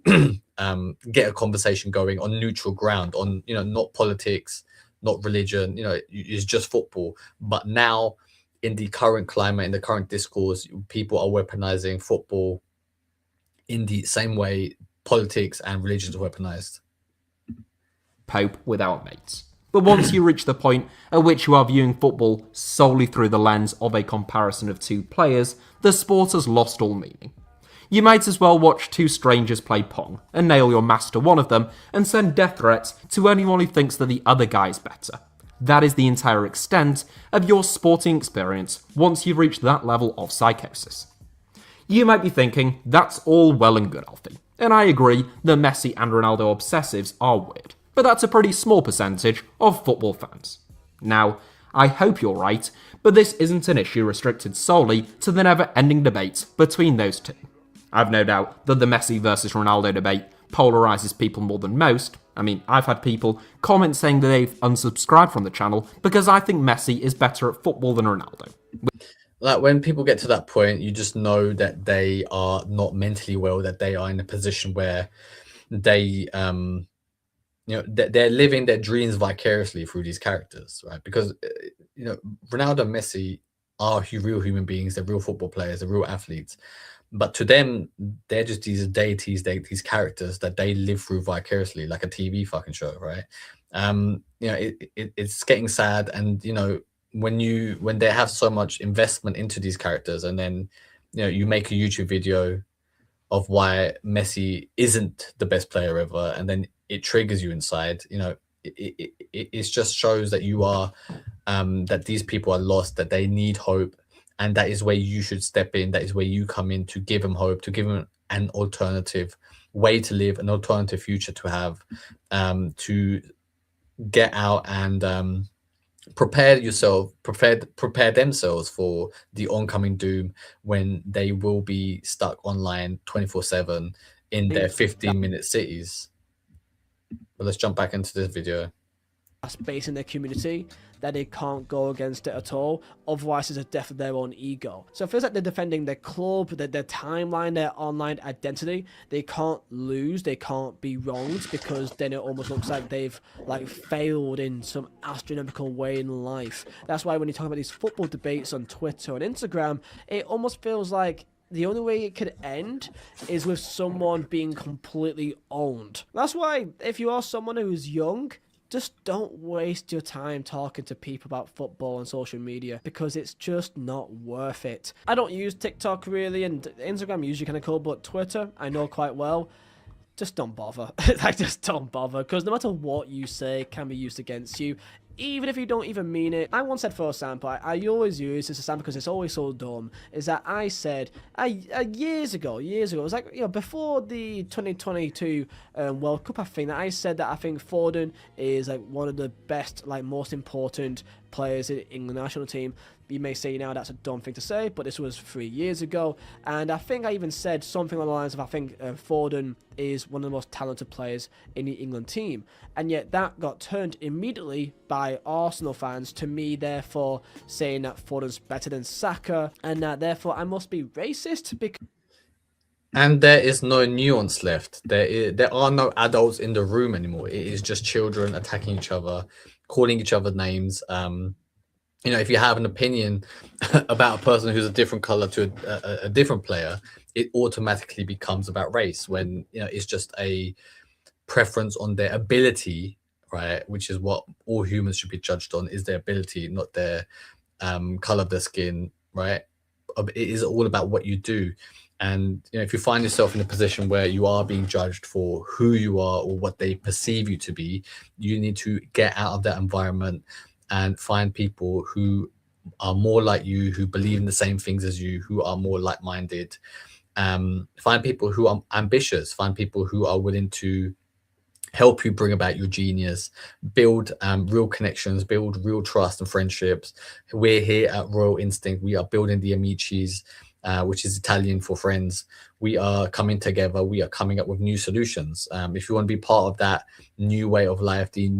get a conversation going on neutral ground, on, not politics, not religion, it's just football. But now in the current climate, in the current discourse, people are weaponizing football in the same way politics and religion is weaponized. Pope without mates. But once you reach the point at which you are viewing football solely through the lens of a comparison of two players, the sport has lost all meaning. You might as well watch two strangers play Pong and nail your master one of them and send death threats to anyone who thinks that the other guy is better. That is the entire extent of your sporting experience once you've reached that level of psychosis. You might be thinking, that's all well and good, Alfie. And I agree that Messi and Ronaldo obsessives are weird. But that's a pretty small percentage of football fans. Now, I hope you're right, but this isn't an issue restricted solely to the never-ending debate between those two. I've no doubt that the Messi versus Ronaldo debate polarizes people more than most. I mean, I've had people comment saying that they've unsubscribed from the channel because I think Messi is better at football than Ronaldo. like when people get to that point, you just know that they are not mentally well, that they are in a position where they they're living their dreams vicariously through these characters, right? Because Ronaldo and Messi are real human beings, they're real football players, they're real athletes, but to them they're just these deities, these characters that they live through vicariously, like a TV fucking show, right? It's getting sad. And when they have so much investment into these characters, and then you make a YouTube video of why Messi isn't the best player ever, and then it triggers you inside. It just shows that you are that these people are lost, that they need hope, and that is where you should step in. That is where you come in to give them hope, to give them an alternative way to live, an alternative future to have, to get out and prepare themselves for the oncoming doom when they will be stuck online 24/7 in their 15-minute cities. But let's jump back into this video. Space in their community that they can't go against it at all, otherwise it's a death of their own ego. So it feels like they're defending their club, their timeline, their online identity. They can't lose, they can't be wronged, because then it almost looks like they've failed in some astronomical way in life. That's why when you talk about these football debates on Twitter and Instagram, it almost feels like the only way it could end is with someone being completely owned. That's why if you are someone who's young, just don't waste your time talking to people about football on social media, because it's just not worth it. I don't use TikTok really, and Instagram usually kind of cool, but Twitter I know quite well. Just don't bother. Just don't bother, because no matter what you say can be used against you, even if you don't even mean it. I once said, for example, I always use this example because it's always so dumb, is that I said years ago, it was like, before the 2022 World Cup, I think, that I said that I think Foden is like one of the best, most important players in the England national team. You may say now that's a dumb thing to say, but this was 3 years ago, and I think I even said something along the lines of, I think Foden is one of the most talented players in the England team, and yet that got turned immediately by Arsenal fans to me, therefore saying that Foden's better than Saka, and that therefore I must be racist because... And there is no nuance left. There are no adults in the room anymore. It is just children attacking each other, calling each other names. If you have an opinion about a person who's a different color to a different player, it automatically becomes about race, when it's just a preference on their ability, right? Which is what all humans should be judged on, is their ability, not their color of their skin, right? It is all about what you do. And if you find yourself in a position where you are being judged for who you are or what they perceive you to be, you need to get out of that environment and find people who are more like you, who believe in the same things as you, who are more like-minded. Find people who are ambitious, find people who are willing to help you bring about your genius, build real connections, build real trust and friendships. We're here at Royal Instinct. We are building the Amicis, which is Italian for friends. We are coming together. We are coming up with new solutions. If you want to be part of that new way of life, the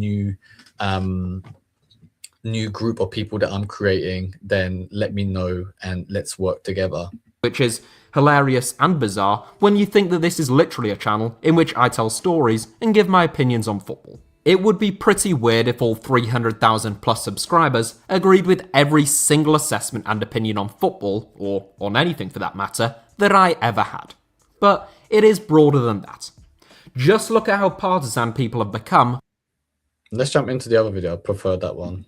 new group of people that I'm creating, then let me know and let's work together. Which is hilarious and bizarre when you think that this is literally a channel in which I tell stories and give my opinions on football. It would be pretty weird if all 300,000 plus subscribers agreed with every single assessment and opinion on football, or on anything for that matter, that I ever had. But it is broader than that. Just look at how partisan people have become. Let's jump into the other video. I prefer that one.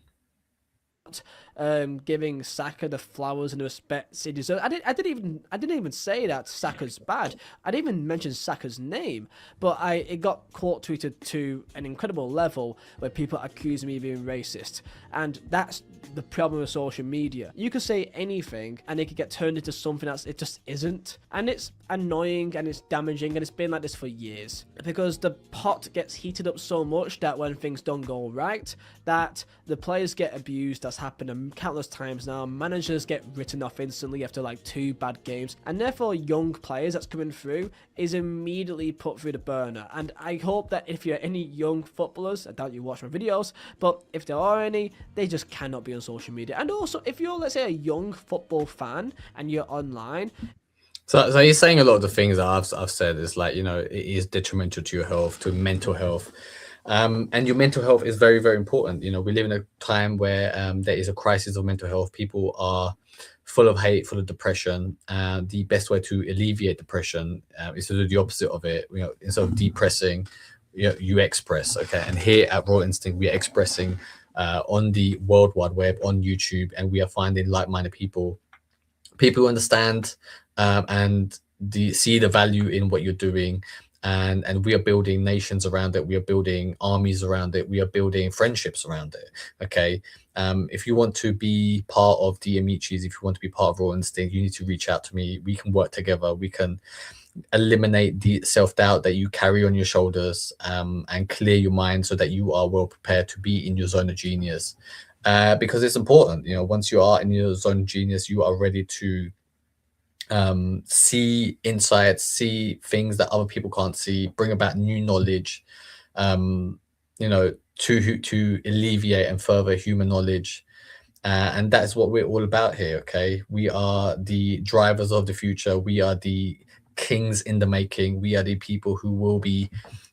Giving Saka the flowers and the respect he deserves. I didn't even say that Saka's bad. I didn't even mention Saka's name, but it got quote tweeted to an incredible level where people accuse me of being racist, and that's the problem with social media. You could say anything and it could get turned into something else it just isn't, and it's annoying and it's damaging, and it's been like this for years because the pot gets heated up so much that when things don't go right, that the players get abused. That's happened a countless times now. Managers get written off instantly after like 2 bad games, and therefore young players that's coming through is immediately put through the burner. And I hope that if you're any young footballers, I doubt you watch my videos, but if there are any, they just cannot be on social media. And also, if you're, let's say, a young football fan and you're online. So you're saying a lot of the things that I've said is like, you know, it is detrimental to your health, to mental health. And your mental health is very, very important. You know, we live in a time where there is a crisis of mental health. People are full of hate, full of depression. The best way to alleviate depression is to do the opposite of it. You know, instead of depressing, you express. Okay, and here at Raw Instinct, we are expressing on the World Wide Web, on YouTube, and we are finding like-minded people who understand and see the value in what you're doing. And we are building nations around it. We are building armies around it. We are building friendships around it. Okay. If you want to be part of the Amichis, if you want to be part of Raw Instinct, you need to reach out to me. We can work together. We can eliminate the self-doubt that you carry on your shoulders, and clear your mind so that you are well prepared to be in your zone of genius. Because it's important, you know, once you are in your zone of genius, you are ready to see insights, see things that other people can't see, bring about new knowledge, you know, to alleviate and further human knowledge. And that's what we're all about here. Okay, we are the drivers of the future. We are the kings in the making. We are the people who will be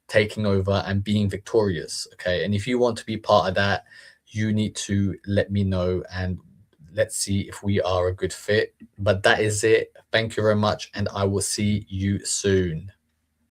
taking over and being victorious. Okay, and if you want to be part of that, you need to let me know, and let's see if we are a good fit. But that is it. Thank you very much, and I will see you soon.